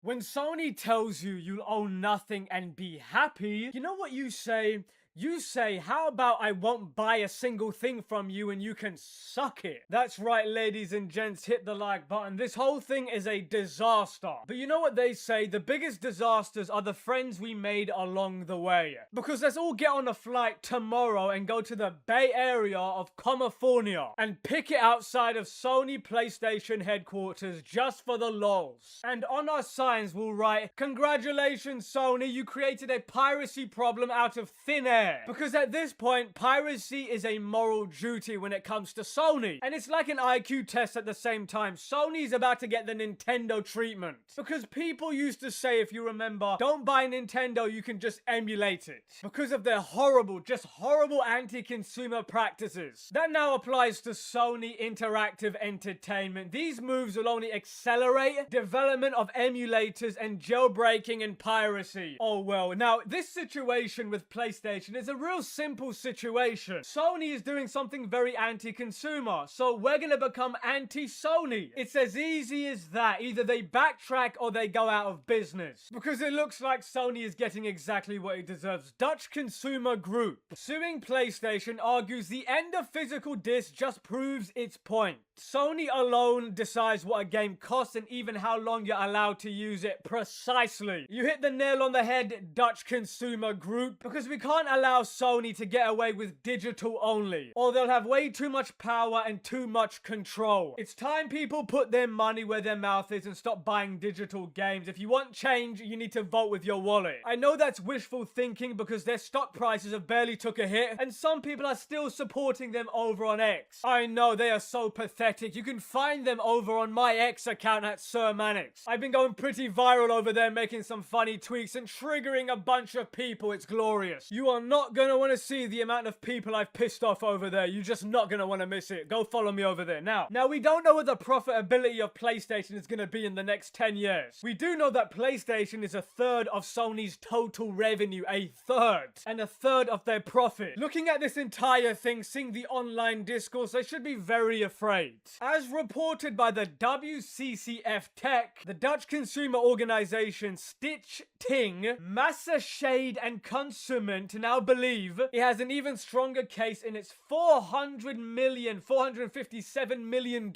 When Sony tells you you'll own nothing and be happy, you know what you say? You say, how about I won't buy a single thing from you and you can suck it? That's right, ladies and gents, hit the like button. This whole thing is a disaster. But you know what they say? The biggest disasters are the friends we made along the way. Because let's all get on a flight tomorrow and go to the Bay Area of California and pick it outside of Sony PlayStation headquarters just for the lols. And on our signs we'll write, "Congratulations, Sony, you created a piracy problem out of thin air." Because at this point, piracy is a moral duty when it comes to Sony. And it's like an IQ test at the same time. Sony's about to get the Nintendo treatment. Because people used to say, if you remember, don't buy Nintendo, you can just emulate it. Because of their horrible, just horrible anti-consumer practices. That now applies to Sony Interactive Entertainment. These moves will only accelerate development of emulators and jailbreaking and piracy. Oh well. Now, this situation with PlayStation is a real simple situation. Sony is doing something very anti-consumer, so we're gonna become anti-Sony. It's as easy as that. Either they backtrack or they go out of business. Because it looks like Sony is getting exactly what it deserves. Dutch Consumer Group suing PlayStation argues the end of physical discs just proves its point. Sony alone decides what a game costs and even how long you're allowed to use it. Precisely. You hit the nail on the head, Dutch Consumer Group, because we can't allow Sony to get away with digital only, or they'll have way too much power and too much control. It's time people put their money where their mouth is and stop buying digital games. If you want change, you need to vote with your wallet. I know that's wishful thinking because their stock prices have barely took a hit, and some people are still supporting them over on X. I know, they are so pathetic. You can find them over on my X account at Sir Mannix. I've been going pretty viral over there, making some funny tweets and triggering a bunch of people. It's glorious. You are not gonna want to see the amount of people I've pissed off over there. You're just not gonna want to miss it. Go follow me over there. Now we don't know what the profitability of PlayStation is gonna be in the next 10 years. We do know that PlayStation is a third of Sony's total revenue. A third. And a third of their profit. Looking at this entire thing, seeing the online discourse, I should be very afraid. As reported by the WCCF Tech, the Dutch consumer organization Stichting Massaschade Consument now believe it has an even stronger case in its $457 million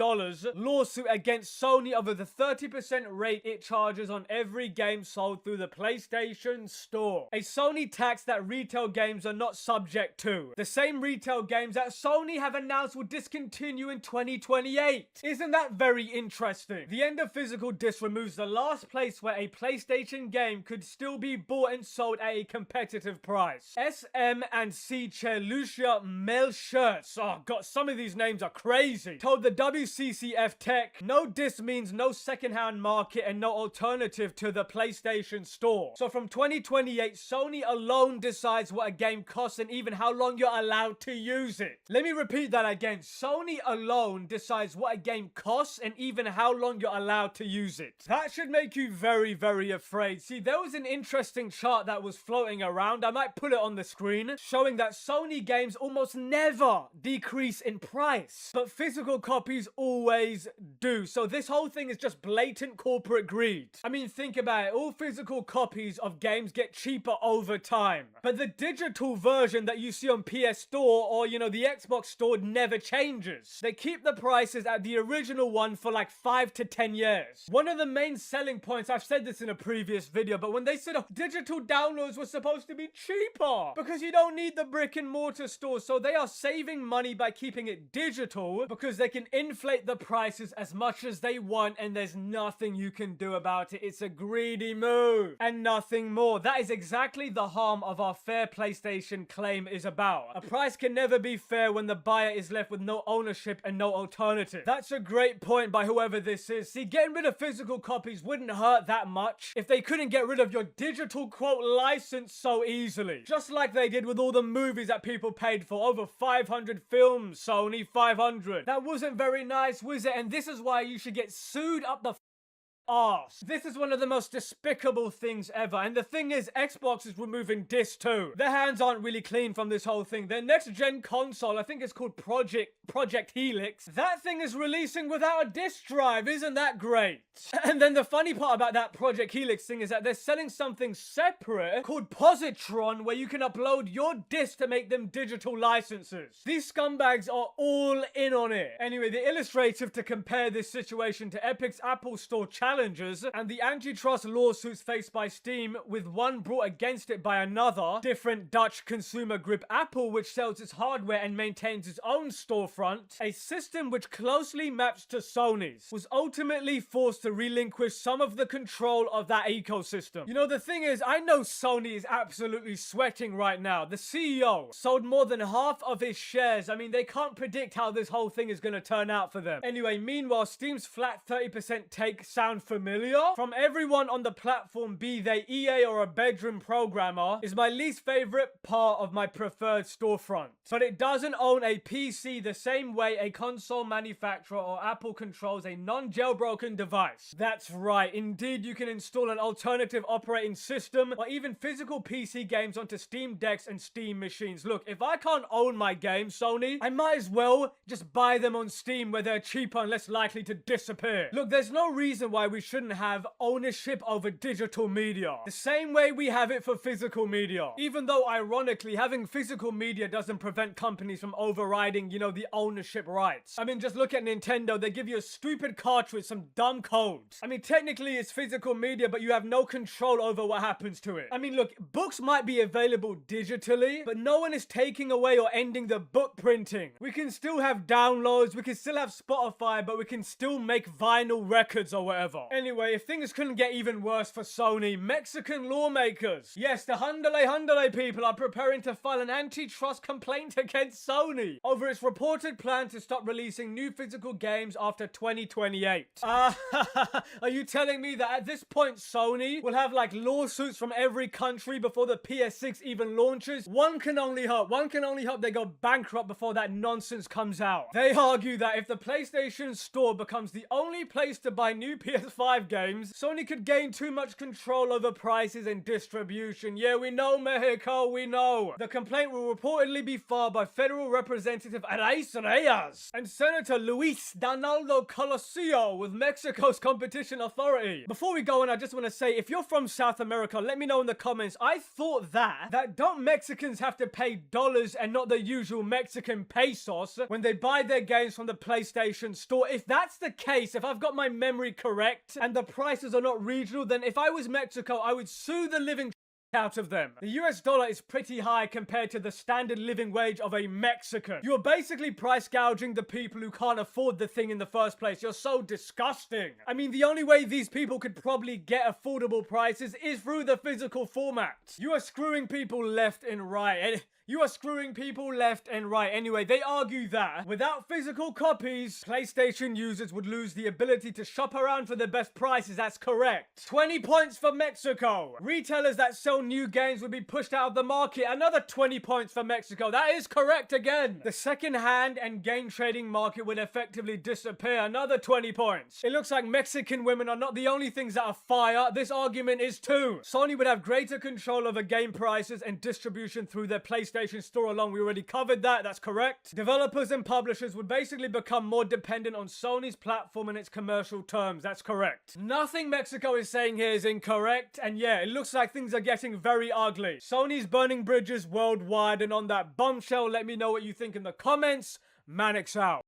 lawsuit against Sony over the 30% rate it charges on every game sold through the PlayStation Store. A Sony tax that retail games are not subject to. The same retail games that Sony have announced will discontinue in 2028. Isn't that very interesting? The end of physical disc removes the last place where a PlayStation game could still be bought and sold at a competitive price. SM and C Chair Lucia Melchers, oh god, some of these names are crazy, told the WCCF Tech, no disc means no second-hand market and no alternative to the PlayStation Store. So from 2028, Sony alone decides what a game costs and even how long you're allowed to use it. Let me repeat that again. Sony alone decides what a game costs and even how long you're allowed to use it. That should make you very, very afraid. See, there was an interesting chart that was floating around. I might put it on the screen, showing that Sony games almost never decrease in price, but physical copies always do. So this whole thing is just blatant corporate greed. I mean, think about it. All physical copies of games get cheaper over time, but the digital version that you see on PS Store or, you know, the Xbox Store never changes. They keep the prices at the original one for like 5 to 10 years. One of the main selling points, I've said this in a previous video, but when they said digital downloads were supposed to be cheaper because you don't need the brick and mortar store, so they are saving money by keeping it digital because they can inflate the prices as much as they want and there's nothing you can do about it. It's a greedy move and nothing more. That is exactly the harm of our fair PlayStation claim is about. A price can never be fair when the buyer is left with no ownership and no alternative. That's a great point by whoever this is. See, getting rid of physical copies wouldn't hurt that much if they couldn't get rid of your digital quote license so easily. Just like they did with all the movies that people paid for. Over 500 films, Sony, 500. That wasn't very nice, was it? And this is why you should get sued up the arse. This is one of the most despicable things ever. And the thing is, Xbox is removing disc too. Their hands aren't really clean from this whole thing. Their next gen console, I think it's called Project Helix. That thing is releasing without a disc drive. Isn't that great? And then the funny part about that Project Helix thing is that they're selling something separate called Positron, where you can upload your disc to make them digital licenses. These scumbags are all in on it. Anyway, the illustrative to compare this situation to Epic's Apple Store challenges and the antitrust lawsuits faced by Steam, with one brought against it by another different Dutch consumer group, Apple, which sells its hardware and maintains its own storefront, a system which closely maps to Sony's, was ultimately forced to relinquish some of the control of that ecosystem. You know, the thing is, I know Sony is absolutely sweating right now. The CEO sold more than half of his shares. I mean, they can't predict how this whole thing is going to turn out for them. Anyway, meanwhile, Steam's flat 30% take sound familiar? From everyone on the platform, be they EA or a bedroom programmer, is my least favorite part of my preferred storefront. But it doesn't own a PC the same way a console manufacturer or Apple controls a non-jailbroken device. That's right, indeed you can install an alternative operating system or even physical PC games onto Steam Decks and Steam machines. Look, if I can't own my games, Sony, I might as well just buy them on Steam where they're cheaper and less likely to disappear. Look, there's no reason why we shouldn't have ownership over digital media, the same way we have it for physical media. Even though, ironically, having physical media doesn't prevent companies from overriding, you know, the ownership rights. I mean, just look at Nintendo. They give you a stupid cartridge, some dumb codes. I mean, technically it's physical media, but you have no control over what happens to it. I mean, look, books might be available digitally, but no one is taking away or ending the book printing. We can still have downloads, we can still have Spotify, but we can still make vinyl records or whatever. Anyway, if things couldn't get even worse for Sony, Mexican lawmakers, yes, the Handale people are preparing to file an antitrust complaint against Sony over its reported plan to stop releasing new physical games after 2028. Are you telling me that at this point Sony will have like lawsuits from every country before the PS6 even launches? One can only hope they go bankrupt before that nonsense comes out. They argue that if the PlayStation Store becomes the only place to buy new PS5 games, Sony could gain too much control over prices and distribution. Yeah, we know, Mexico, we know. The complaint will reportedly be filed by Federal Representative Araiz Reyes and Senator Luis Donaldo Colosio with Mexico's Competition Authority. Before we go on, I just want to say, if you're from South America, let me know in the comments. I thought that don't Mexicans have to pay dollars and not the usual Mexican pesos when they buy their games from the PlayStation Store? If that's the case, if I've got my memory correct and the prices are not regional, then if I was Mexico, I would sue the living out of them. The US dollar is pretty high compared to the standard living wage of a Mexican. You're basically price gouging the people who can't afford the thing in the first place. You're so disgusting. I mean, the only way these people could probably get affordable prices is through the physical format. You are screwing people left and right. You are screwing people left and right. Anyway, they argue that without physical copies, PlayStation users would lose the ability to shop around for the best prices. That's correct. 20 points for Mexico. Retailers that sell new games would be pushed out of the market. Another 20 points for Mexico. That is correct again. The second-hand and game trading market would effectively disappear. Another 20 points. It looks like Mexican women are not the only things that are fire. This argument is too. Sony would have greater control over game prices and distribution through their PlayStation Store alone. We already covered that. That's correct. Developers and publishers would basically become more dependent on Sony's platform and its commercial terms. That's correct. Nothing Mexico is saying here is incorrect. And yeah, it looks like things are getting very ugly. Sony's burning bridges worldwide. And on that bombshell, let me know what you think in the comments. Manix out.